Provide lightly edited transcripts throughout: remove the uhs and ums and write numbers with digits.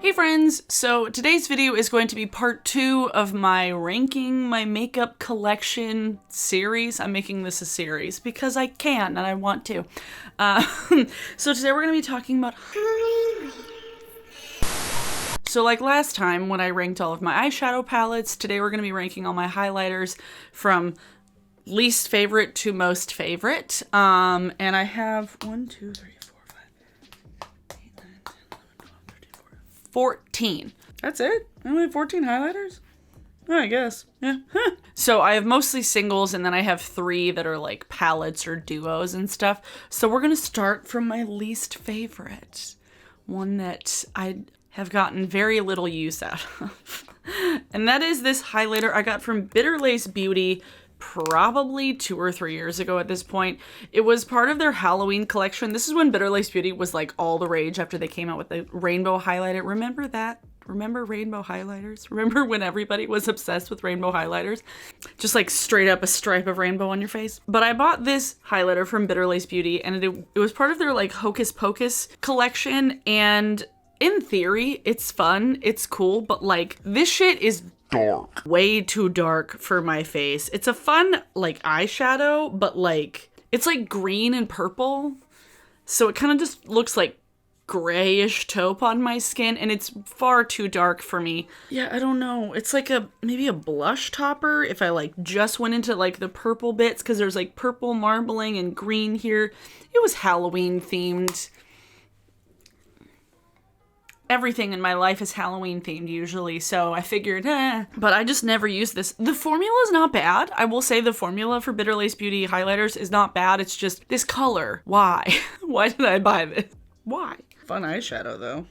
Hey friends, so today's video is going to be part 2 of my ranking my makeup collection series. I'm making this a series because I can and I want to. So today we're going to be talking about So like last time when I ranked all of my eyeshadow palettes, today we're going to be ranking all my highlighters from least favorite to most favorite. And I have 14. That's it? I only have 14 highlighters? Oh, I guess. Yeah. So I have mostly singles and then I have 3 that are like palettes or duos and stuff. So we're gonna start from my least favorite. One that I have gotten very little use out of. And that is this highlighter I got from Bitter Lace Beauty probably 2 or 3 years ago at this point. It was part of their Halloween collection. This is when Bitter Lace Beauty was like all the rage after they came out with the rainbow highlighter. Remember that? Remember rainbow highlighters? Remember when everybody was obsessed with rainbow highlighters? Just like straight up a stripe of rainbow on your face. But I bought this highlighter from Bitter Lace Beauty and it was part of their like Hocus Pocus collection, and in theory, it's fun, it's cool, but like this shit is dark. Way too dark for my face. It's a fun like eyeshadow, but like it's like green and purple. So it kind of just looks like grayish taupe on my skin and it's far too dark for me. Yeah, I don't know. It's like maybe a blush topper if I like just went into like the purple bits, because there's like purple marbling and green here. It was Halloween themed. Everything in my life is Halloween themed usually, so I figured, but I just never use this. The formula is not bad. I will say the formula for Bitter Lace Beauty highlighters is not bad. It's just this color. Why? Why did I buy this? Why? Fun eyeshadow though.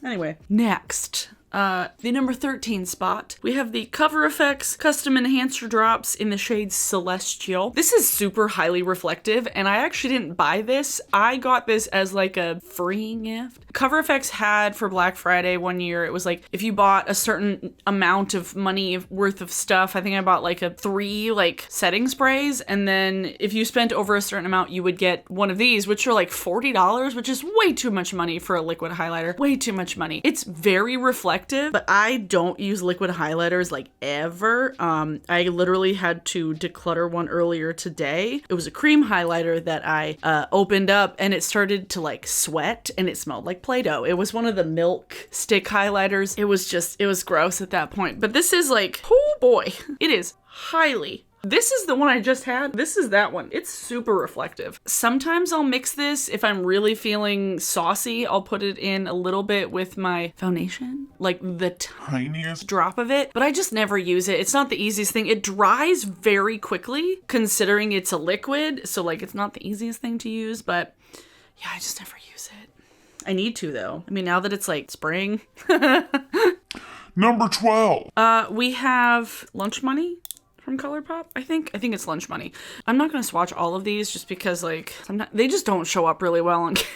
Anyway, next. The number 13 spot, we have the Cover FX Custom Enhancer Drops in the shade Celestial. This is super highly reflective, and I actually didn't buy this. I got this as like a free gift. Cover FX had for Black Friday one year, it was like if you bought a certain amount of money worth of stuff, I think I bought like 3 like setting sprays, and then if you spent over a certain amount, you would get one of these, which are like $40, which is way too much money for a liquid highlighter. Way too much money. It's very reflective, but I don't use liquid highlighters like ever. I literally had to declutter one earlier today. It was a cream highlighter that I opened up and it started to like sweat and it smelled like Play-Doh. It was one of the milk stick highlighters. It was gross at that point. But this is like, oh boy, it is highly. This is the one I just had. This is that one. It's super reflective. Sometimes I'll mix this. If I'm really feeling saucy, I'll put it in a little bit with my foundation, like the tiniest drop of it, but I just never use it. It's not the easiest thing. It dries very quickly considering it's a liquid. So like it's not the easiest thing to use, but yeah, I just never use it. I need to though. I mean, now that it's like spring. Number 12. We have Lunch Money from ColourPop, I think it's Lunch Money. I'm not gonna swatch all of these just because like they just don't show up really well on camera.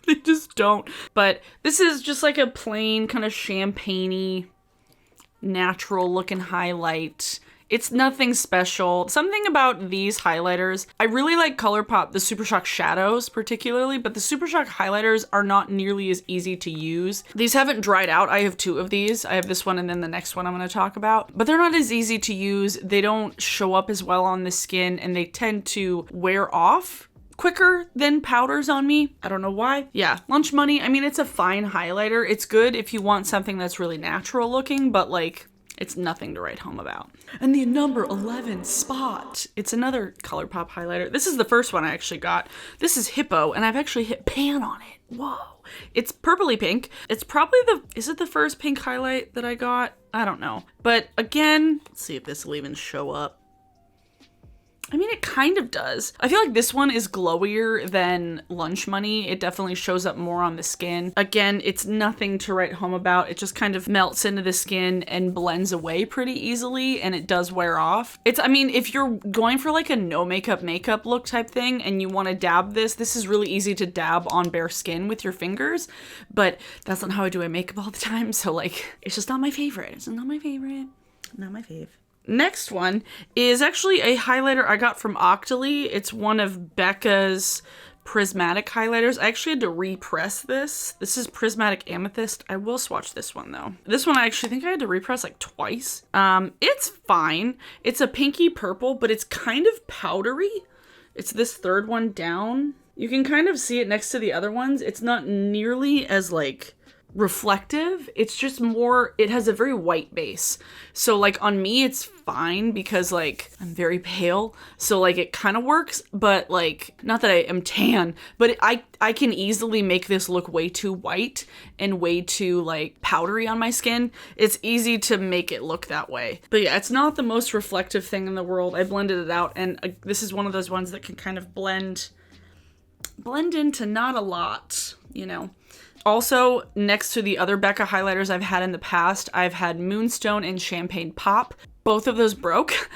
They just don't. But this is just like a plain kind of champagne-y, natural looking highlight. It's nothing special. Something about these highlighters, I really like ColourPop, the Super Shock shadows particularly, but the Super Shock highlighters are not nearly as easy to use. These haven't dried out. I have 2 of these. I have this one and then the next one I'm gonna talk about, but they're not as easy to use. They don't show up as well on the skin and they tend to wear off quicker than powders on me. I don't know why. Yeah, Lunch Money, I mean, it's a fine highlighter. It's good if you want something that's really natural looking, but like, it's nothing to write home about. And the number 11 spot, it's another ColourPop highlighter. This is the first one I actually got. This is Hippo, and I've actually hit pan on it. Whoa. It's purpley pink. It's probably is it the first pink highlight that I got? I don't know. But again, let's see if this will even show up. I mean, it kind of does. I feel like this one is glowier than Lunch Money. It definitely shows up more on the skin. Again, it's nothing to write home about. It just kind of melts into the skin and blends away pretty easily, and it does wear off. I mean, if you're going for like a no makeup look type thing and you want to dab this is really easy to dab on bare skin with your fingers, but that's not how I do my makeup all the time. So like, it's just not my favorite. It's not my favorite. Not my fave. Next one is actually a highlighter I got from Octoly. It's one of Becca's prismatic highlighters. I actually had to repress this. This is Prismatic Amethyst. I will swatch this one though. This one I actually think I had to repress like twice. It's fine. It's a pinky purple, but it's kind of powdery. It's this third one down. You can kind of see it next to the other ones. It's not nearly as like reflective. It's just more, it has a very white base. So like on me, it's fine because like I'm very pale. So like it kind of works, but like, not that I am tan, but I can easily make this look way too white and way too like powdery on my skin. It's easy to make it look that way. But yeah, it's not the most reflective thing in the world. I blended it out, and this is one of those ones that can kind of blend into not a lot, you know. Also, next to the other Becca highlighters I've had in the past, I've had Moonstone and Champagne Pop. Both of those broke,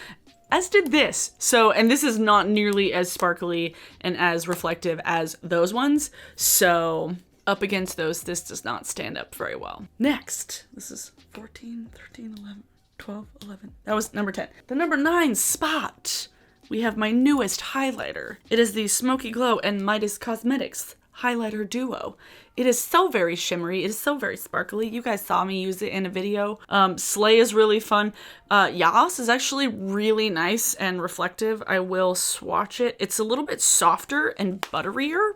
as did this. So, and this is not nearly as sparkly and as reflective as those ones. So, up against those, this does not stand up very well. Next, this is 14, 13, 11, 12, 11. That was number 10. The number 9 spot, we have my newest highlighter. It is the Smoky Glow and Midas Cosmetics highlighter duo. It is so very shimmery. It is so very sparkly. You guys saw me use it in a video. Slay is really fun. Yas is actually really nice and reflective. I will swatch it. It's a little bit softer and butterier.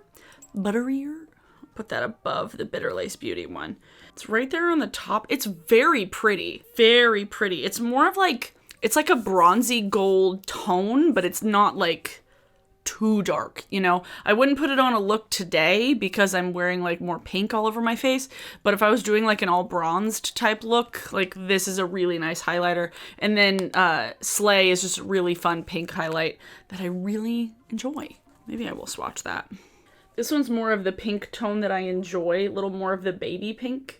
Put that above the Bitter Lace Beauty one. It's right there on the top. It's very pretty. Very pretty. It's more of like, it's like a bronzy gold tone, but it's not like too dark, you know. I wouldn't put it on a look today because I'm wearing like more pink all over my face, but if I was doing like an all bronzed type look, like this is a really nice highlighter. And then Slay is just a really fun pink highlight that I really enjoy. Maybe I will swatch that. This one's more of the pink tone that I enjoy, a little more of the baby pink.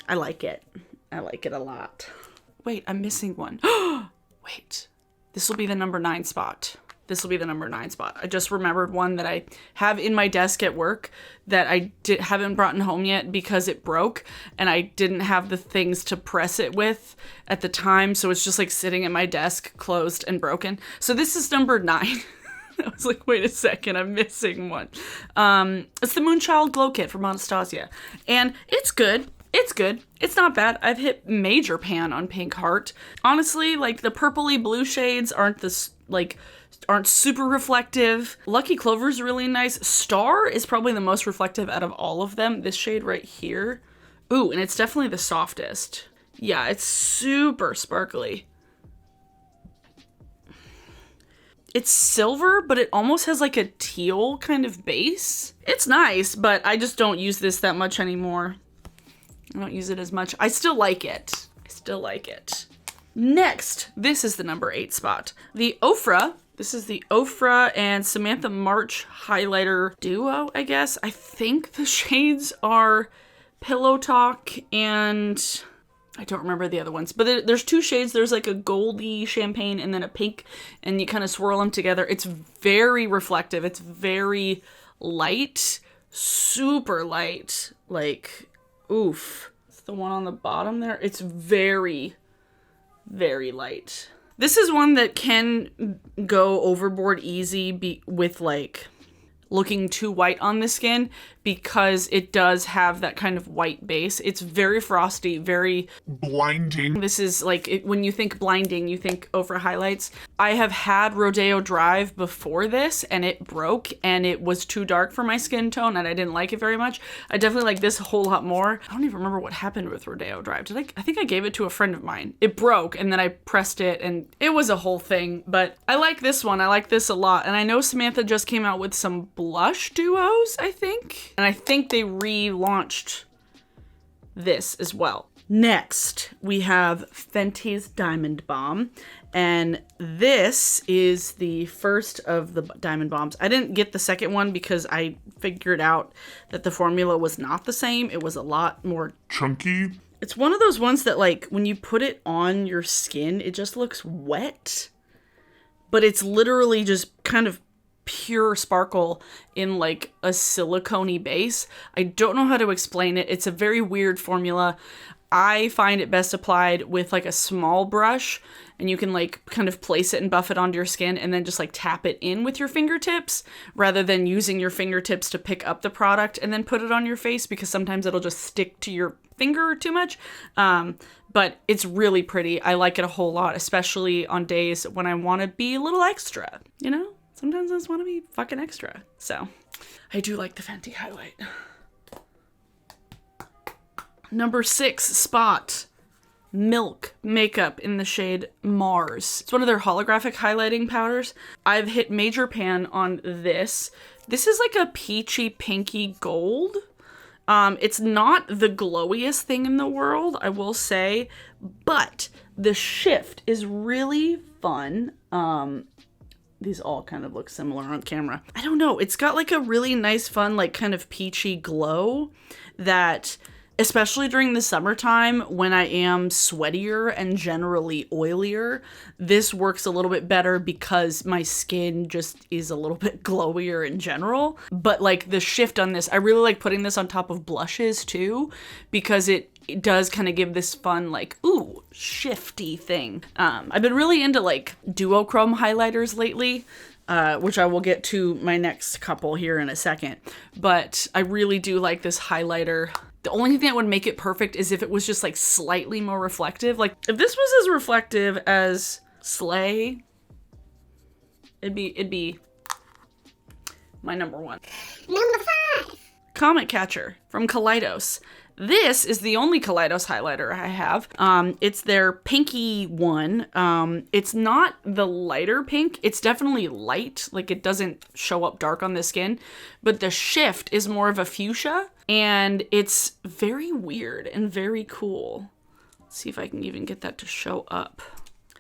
I like it. I like it a lot. Wait, I'm missing one. Wait, this will be the number 9 spot. This will be the number 9 spot. I just remembered one that I have in my desk at work that I haven't brought home yet because it broke and I didn't have the things to press it with at the time. So it's just like sitting at my desk, closed and broken. So this is number 9. I was like, wait a second, I'm missing one. It's the Moonchild Glow Kit from Anastasia. And it's good. It's good. It's not bad. I've hit major pan on Pink Heart. Honestly, like the purpley blue shades aren't super reflective. Lucky Clover's really nice. Star is probably the most reflective out of all of them. This shade right here. Ooh, and it's definitely the softest. Yeah, it's super sparkly. It's silver, but it almost has like a teal kind of base. It's nice, but I just don't use this that much anymore. I don't use it as much. I still like it. Next, this is the number 8 spot. The Ofra. This is the Ofra and Samantha March highlighter duo, I guess. I think the shades are Pillow Talk and I don't remember the other ones. But there's 2 shades. There's like a goldy champagne and then a pink, and you kind of swirl them together. It's very reflective. It's very light, super light. Like, oof. It's the one on the bottom there. It's very, very light. This is one that can go overboard easy with like looking too white on the skin because it does have that kind of white base. It's very frosty, very blinding. This is like, when you think blinding, you think Ofra highlights. I have had Rodeo Drive before this and it broke and it was too dark for my skin tone and I didn't like it very much. I definitely like this a whole lot more. I don't even remember what happened with Rodeo Drive. I think I gave it to a friend of mine. It broke and then I pressed it and it was a whole thing, but I like this one. I like this a lot. And I know Samantha just came out with some blush duos, I think. And I think they relaunched this as well. Next, we have Fenty's Diamond Bomb. And this is the first of the Diamond Bombs. I didn't get the second one because I figured out that the formula was not the same. It was a lot more chunky. It's one of those ones that like when you put it on your skin, it just looks wet. But it's literally just kind of pure sparkle in like a silicone-y base. I don't know how to explain it. It's a very weird formula. I find it best applied with like a small brush, and you can like kind of place it and buff it onto your skin and then just like tap it in with your fingertips rather than using your fingertips to pick up the product and then put it on your face, because sometimes it'll just stick to your finger too much. But it's really pretty. I like it a whole lot, especially on days when I want to be a little extra, you know? Sometimes I just want to be fucking extra. So I do like the Fenty highlight. Number 6 spot, Milk makeup in the shade Mars. It's one of their holographic highlighting powders. I've hit major pan on this. This is like a peachy pinky gold. It's not the glowiest thing in the world, I will say, but the shift is really fun. These all kind of look similar on camera. I don't know. It's got like a really nice, fun, like kind of peachy glow that, especially during the summertime when I am sweatier and generally oilier, this works a little bit better because my skin just is a little bit glowier in general. But like the shift on this, I really like putting this on top of blushes too, because it does kind of give this fun, like, ooh, shifty thing. I've been really into like duochrome highlighters lately, which I will get to my next couple here in a second. But I really do like this highlighter. The only thing that would make it perfect is if it was just like slightly more reflective. Like if this was as reflective as Slay, it'd be my number 1. Number 5. Comet Catcher from Kaleidos. This is the only Kaleidos highlighter I have. It's their pinky one. It's not the lighter pink. It's definitely light. Like it doesn't show up dark on the skin, but the shift is more of a fuchsia, and it's very weird and very cool. Let's see if I can even get that to show up.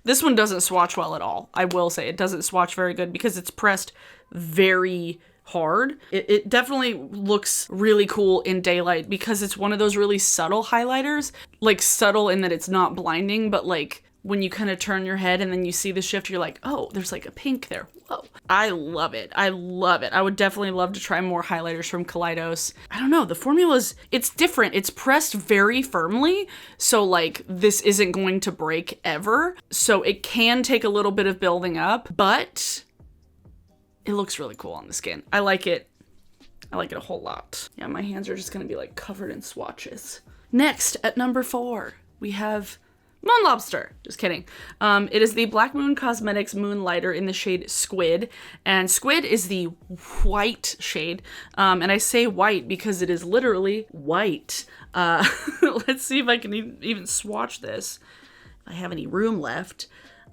This one doesn't swatch well at all. I will say it doesn't swatch very good because it's pressed very hard. It definitely looks really cool in daylight because it's one of those really subtle highlighters. Like subtle in that it's not blinding, but like when you kind of turn your head and then you see the shift, you're like, oh, there's like a pink there. Whoa. I love it. I love it. I would definitely love to try more highlighters from Kaleidos. I don't know. The formula's, it's different. It's pressed very firmly. So like this isn't going to break ever. So it can take a little bit of building up, but it looks really cool on the skin. I like it. I like it a whole lot. Yeah, my hands are just gonna be like covered in swatches. Next, at number 4, we have Moon Lobster. Just kidding. It is the Black Moon Cosmetics Moonlighter in the shade Squid. And Squid is the white shade. And I say white because it is literally white. Let's see if I can even swatch this. If I have any room left.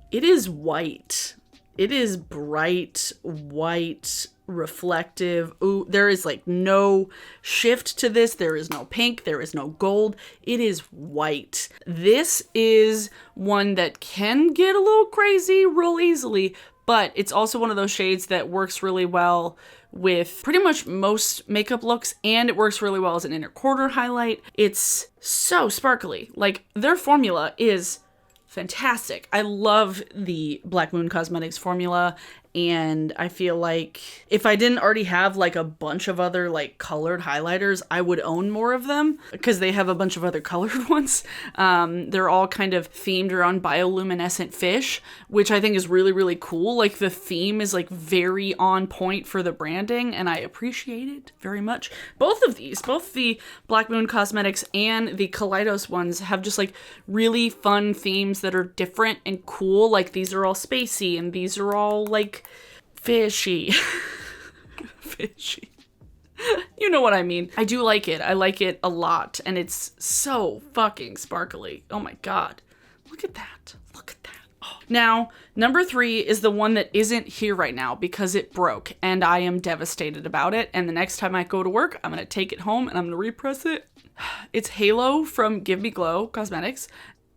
It is white. It is bright, white, reflective. Ooh, there is like no shift to this. There is no pink. There is no gold. It is white. This is one that can get a little crazy real easily, but it's also one of those shades that works really well with pretty much most makeup looks, and it works really well as an inner quarter highlight. It's so sparkly. Like their formula is fantastic. I love the Black Moon Cosmetics formula, and I feel like if I didn't already have like a bunch of other like colored highlighters, I would own more of them because they have a bunch of other colored ones. They're all kind of themed around bioluminescent fish, which I think is really, really cool. Like the theme is like very on point for the branding, and I appreciate it very much. Both of these, both the Black Moon Cosmetics and the Kaleidos ones, have just like really fun themes that are different and cool. Like these are all spacey, and these are all like fishy. Fishy. You know what I mean. I do like it. I like it a lot, and it's so fucking sparkly. Oh my god. Look at that. Look at that. Oh. Now, number 3 is the one that isn't here right now because it broke, and I am devastated about it. And the next time I go to work, I'm going to take it home and I'm going to repress it. It's Halo from Give Me Glow Cosmetics.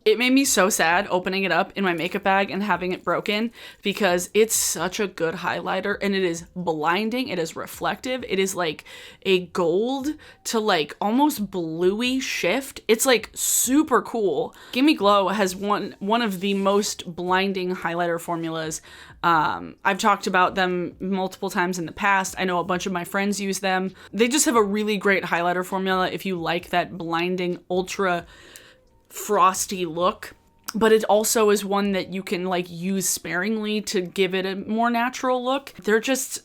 It made me so sad opening it up in my makeup bag and having it broken because it's such a good highlighter, and it is blinding. It is reflective. It is like a gold to like almost bluey shift. It's like super cool. Gimme Glow has one of the most blinding highlighter formulas. I've talked about them multiple times in the past. I know a bunch of my friends use them. They just have a really great highlighter formula if you like that blinding ultra frosty look, but it also is one that you can like use sparingly to give it a more natural look. They're just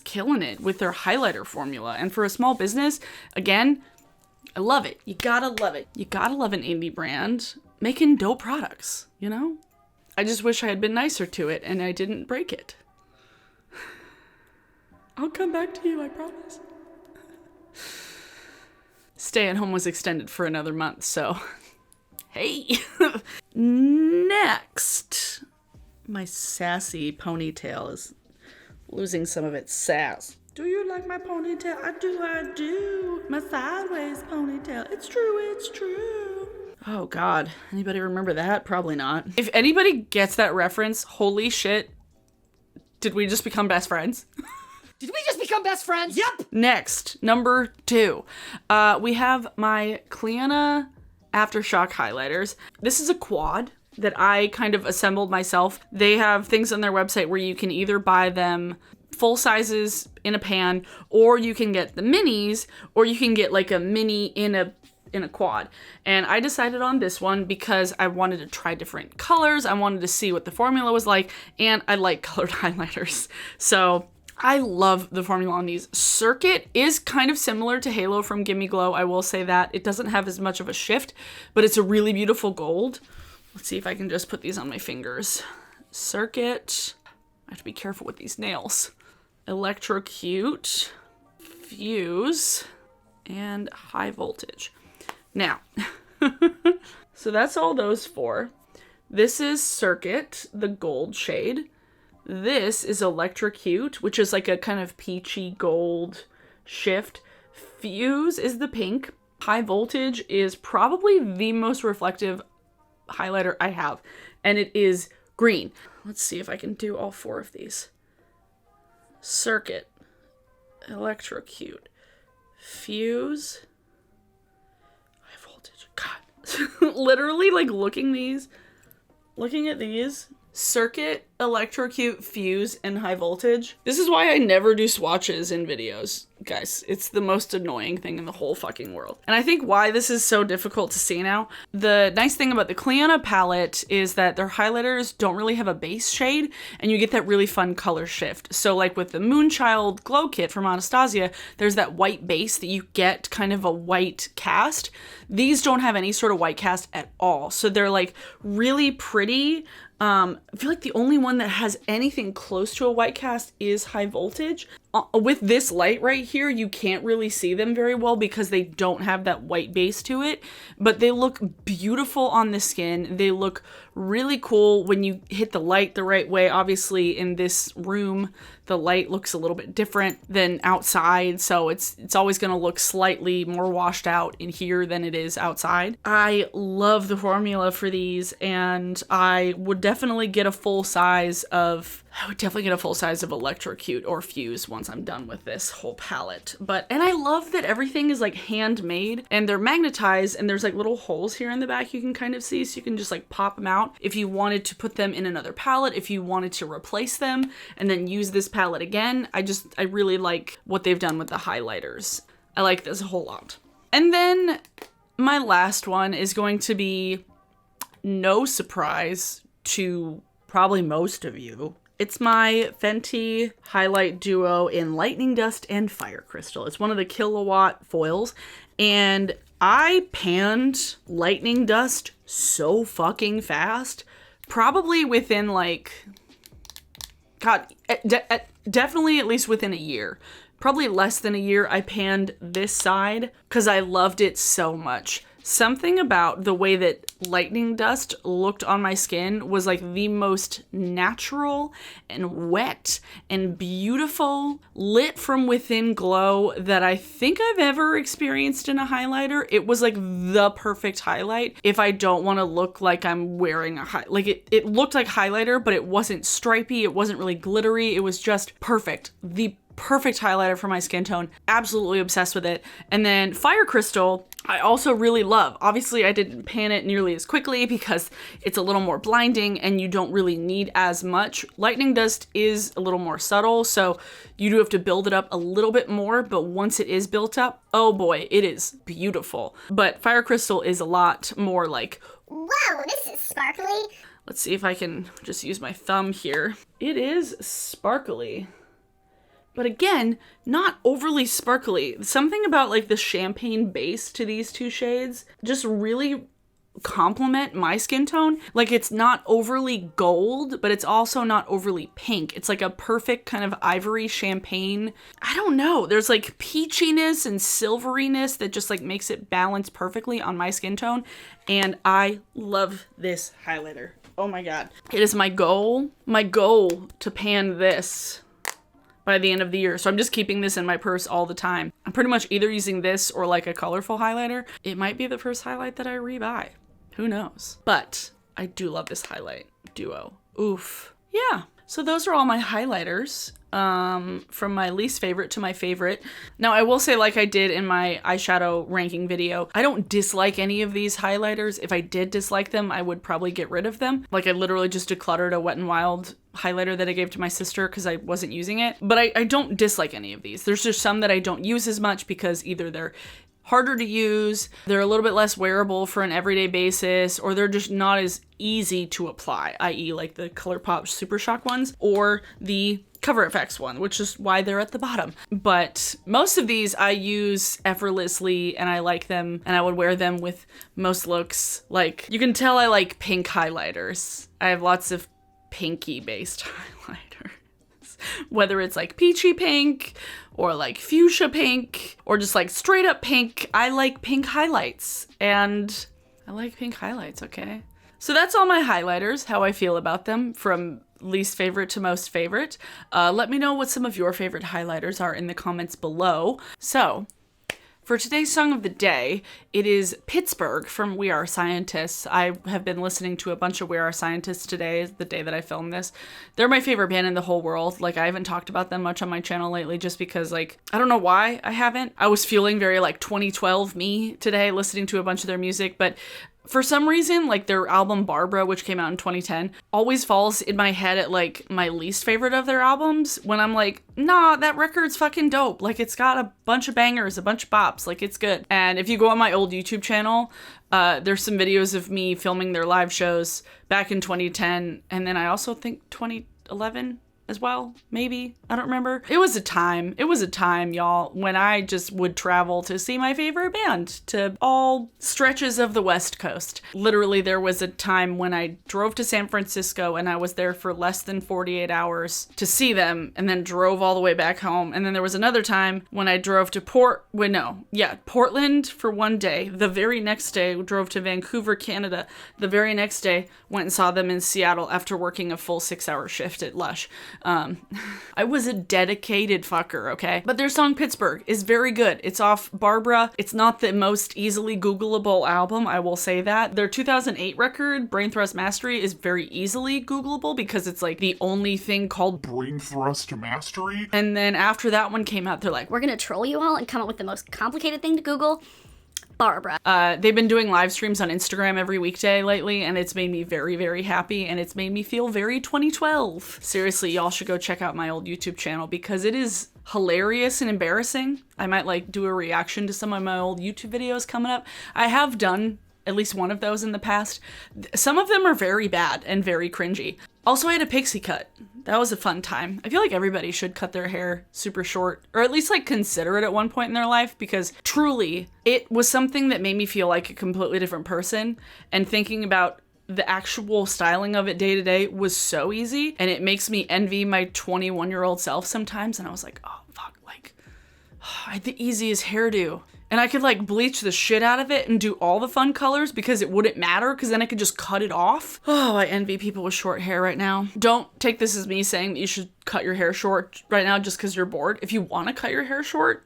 killing it with their highlighter formula. And for a small business, again, I love it. You gotta love it. You gotta love an indie brand making dope products, you know? I just wish I had been nicer to it and I didn't break it. I'll come back to you, I promise. Stay at home was extended for another month, so hey. Next, my sassy ponytail is losing some of its sass. Do you like my ponytail? I do. My sideways ponytail. It's true. Oh God, anybody remember that? Probably not. If anybody gets that reference, holy shit, did we just become best friends? Did we just become best friends? Yep. Next, number 2. We have my Cliana Aftershock highlighters. This is a quad that I kind of assembled myself. They have things on their website where you can either buy them full sizes in a pan, or you can get the minis, or you can get like a mini in a quad. And I decided on this one because I wanted to try different colors. I wanted to see what the formula was like, and I like colored highlighters. So I love the formula on these. Circuit is kind of similar to Halo from Gimme Glow. I will say that. It doesn't have as much of a shift, but it's a really beautiful gold. Let's see if I can just put these on my fingers. Circuit. I have to be careful with these nails. Electrocute, Fuse, and High Voltage. Now, so that's all those 4. This is Circuit, the gold shade. This is Electrocute, which is like a kind of peachy gold shift. Fuse is the pink. High Voltage is probably the most reflective highlighter I have, and it is green. Let's see if I can do all 4 of these. Circuit, Electrocute, Fuse, High Voltage. God, literally like looking at these. Circuit, Electrocute, Fuse, and High Voltage. This is why I never do swatches in videos, guys. It's the most annoying thing in the whole fucking world. And I think why this is so difficult to see now, the nice thing about the Cliana palette is that their highlighters don't really have a base shade, and you get that really fun color shift. So like with the Moonchild Glow Kit from Anastasia, there's that white base that you get kind of a white cast. These don't have any sort of white cast at all. So they're like really pretty. I feel like the only one that has anything close to a white cast is High Voltage. With this light right here, you can't really see them very well because they don't have that white base to it, but they look beautiful on the skin. They look really cool when you hit the light the right way. Obviously in this room, the light looks a little bit different than outside, so it's always going to look slightly more washed out in here than it is outside. I love the formula for these, and I would definitely get a full size of Electrocute or Fuse once I'm done with this whole palette. And I love that everything is like handmade and they're magnetized, and there's like little holes here in the back you can kind of see, so you can just like pop them out if you wanted to put them in another palette, if you wanted to replace them and then use this palette again. I really like what they've done with the highlighters. I like this a whole lot. And then my last one is going to be no surprise to probably most of you. It's my Fenty Highlight Duo in Lightning Dust and Fire Crystal. It's one of the kilowatt foils, and I panned Lightning Dust so fucking fast. Probably within like, God, definitely at least within a year. Probably less than a year, I panned this side because I loved it so much. Something about the way that Lightning Dust looked on my skin was like the most natural and wet and beautiful, lit from within glow that I think I've ever experienced in a highlighter. It was like the perfect highlight if I don't want to look like I'm wearing a it looked like highlighter, but it wasn't stripy, it wasn't really glittery, it was just perfect. The perfect highlighter for my skin tone. Absolutely obsessed with it. And then Fire Crystal, I also really love. Obviously, I didn't pan it nearly as quickly because it's a little more blinding and you don't really need as much. Lightning Dust is a little more subtle, so you do have to build it up a little bit more, but once it is built up, oh boy, it is beautiful. But Fire Crystal is a lot more like, whoa, this is sparkly. Let's see if I can just use my thumb here. It is sparkly. But again, not overly sparkly. Something about like the champagne base to these two shades just really complement my skin tone. Like it's not overly gold, but it's also not overly pink. It's like a perfect kind of ivory champagne. I don't know. There's like peachiness and silveriness that just like makes it balance perfectly on my skin tone. And I love this highlighter. Oh my God. It is my goal to pan this by the end of the year. So I'm just keeping this in my purse all the time. I'm pretty much either using this or like a colorful highlighter. It might be the first highlight that I rebuy. Who knows? But I do love this highlight duo. Oof. Yeah. So those are all my highlighters. From my least favorite to my favorite. Now I will say, like I did in my eyeshadow ranking video, I don't dislike any of these highlighters. If I did dislike them, I would probably get rid of them. Like I literally just decluttered a Wet n Wild highlighter that I gave to my sister because I wasn't using it. But I don't dislike any of these. There's just some that I don't use as much because either they're harder to use, they're a little bit less wearable for an everyday basis, or they're just not as easy to apply, i.e. like the ColourPop Super Shock ones, or the Cover FX one, which is why they're at the bottom. But most of these I use effortlessly and I like them and I would wear them with most looks. Like, you can tell I like pink highlighters. I have lots of pinky based highlighters. Whether it's like peachy pink or like fuchsia pink or just like straight up pink, I like pink highlights and I like pink highlights, okay? So that's all my highlighters, how I feel about them from least favorite to most favorite. Let me know what some of your favorite highlighters are in the comments below. So for today's song of the day, it is Pittsburgh from We Are Scientists. I have been listening to a bunch of We Are Scientists today, the day that I filmed this. They're my favorite band in the whole world. Like, I haven't talked about them much on my channel lately just because, like, I don't know why I haven't. I was feeling very, like, 2012 me today listening to a bunch of their music, but for some reason, like their album Barbara, which came out in 2010, always falls in my head at like my least favorite of their albums when I'm like, nah, that record's fucking dope. Like it's got a bunch of bangers, a bunch of bops, like it's good. And if you go on my old YouTube channel, there's some videos of me filming their live shows back in 2010. And then I also think 2011 as well, maybe. I don't remember. It was a time, y'all, when I just would travel to see my favorite band to all stretches of the West Coast. Literally, there was a time when I drove to San Francisco and I was there for less than 48 hours to see them and then drove all the way back home. And then there was another time when I drove to Portland for one day. The very next day, drove to Vancouver, Canada. The very next day, went and saw them in Seattle after working a full 6-hour shift at Lush. I was a dedicated fucker, okay? But their song Pittsburgh is very good. It's off Barbara. It's not the most easily Googleable album, I will say that. Their 2008 record, Brain Thrust Mastery, is very easily Googleable because it's like the only thing called Brain Thrust Mastery. And then after that one came out, they're like, We're gonna troll you all and come up with the most complicated thing to Google. Barbara. They've been doing live streams on Instagram every weekday lately, and it's made me very, very happy, and it's made me feel very 2012. Seriously, y'all should go check out my old YouTube channel because it is hilarious and embarrassing. I might like do a reaction to some of my old YouTube videos coming up. I have done at least one of those in the past. Some of them are very bad and very cringy. Also, I had a pixie cut. That was a fun time. I feel like everybody should cut their hair super short, or at least like consider it at one point in their life, because truly it was something that made me feel like a completely different person, and thinking about the actual styling of it day to day was so easy, and it makes me envy my 21-year-old self sometimes. And I was like, oh fuck, like I had the easiest hairdo. And I could like bleach the shit out of it and do all the fun colors because it wouldn't matter, because then I could just cut it off. Oh, I envy people with short hair right now. Don't take this as me saying that you should cut your hair short right now just because you're bored. If you want to cut your hair short,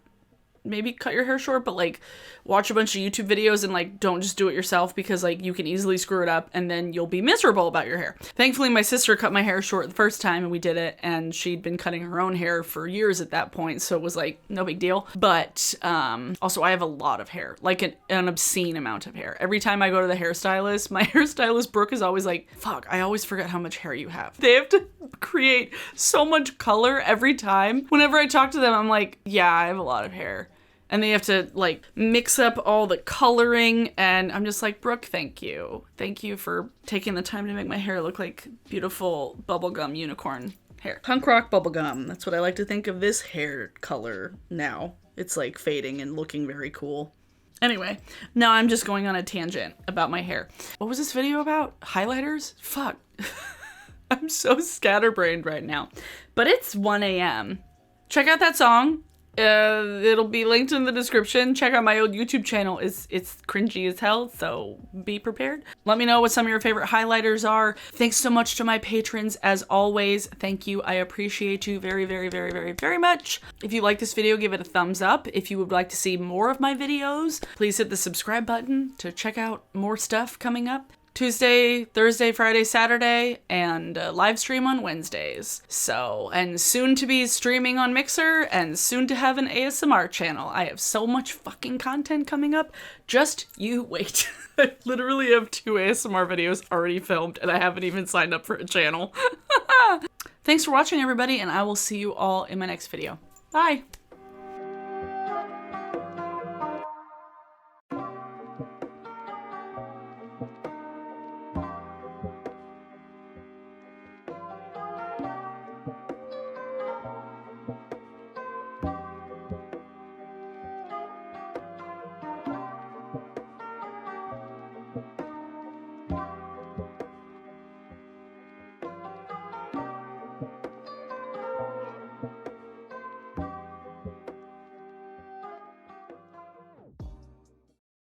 maybe cut your hair short, but like watch a bunch of YouTube videos and like don't just do it yourself, because like you can easily screw it up and then you'll be miserable about your hair. Thankfully, my sister cut my hair short the first time and we did it, and she'd been cutting her own hair for years at that point, so it was like no big deal. But also I have a lot of hair, like an obscene amount of hair. Every time I go to the hairstylist, my hairstylist Brooke is always like, fuck, I always forget how much hair you have. They have to create so much color every time. Whenever I talk to them, I'm like, yeah, I have a lot of hair. And they have to like mix up all the coloring, and I'm just like, Brooke, thank you. Thank you for taking the time to make my hair look like beautiful bubblegum unicorn hair. Punk rock bubblegum. That's what I like to think of this hair color now. It's like fading and looking very cool. Anyway, now I'm just going on a tangent about my hair. What was this video about? Highlighters? Fuck. I'm so scatterbrained right now. But it's 1 a.m. Check out that song. It'll be linked in the description. Check out my old YouTube channel. It's cringy as hell, so be prepared. Let me know what some of your favorite highlighters are. Thanks so much to my patrons, as always. Thank you. I appreciate you very, very, very, very, very much. If you like this video, give it a thumbs up. If you would like to see more of my videos, please hit the subscribe button to check out more stuff coming up. Tuesday, Thursday, Friday, Saturday, and live stream on Wednesdays. So, and soon to be streaming on Mixer, and soon to have an ASMR channel. I have so much fucking content coming up. Just you wait. I literally have 2 ASMR videos already filmed, and I haven't even signed up for a channel. Thanks for watching, everybody, and I will see you all in my next video. Bye!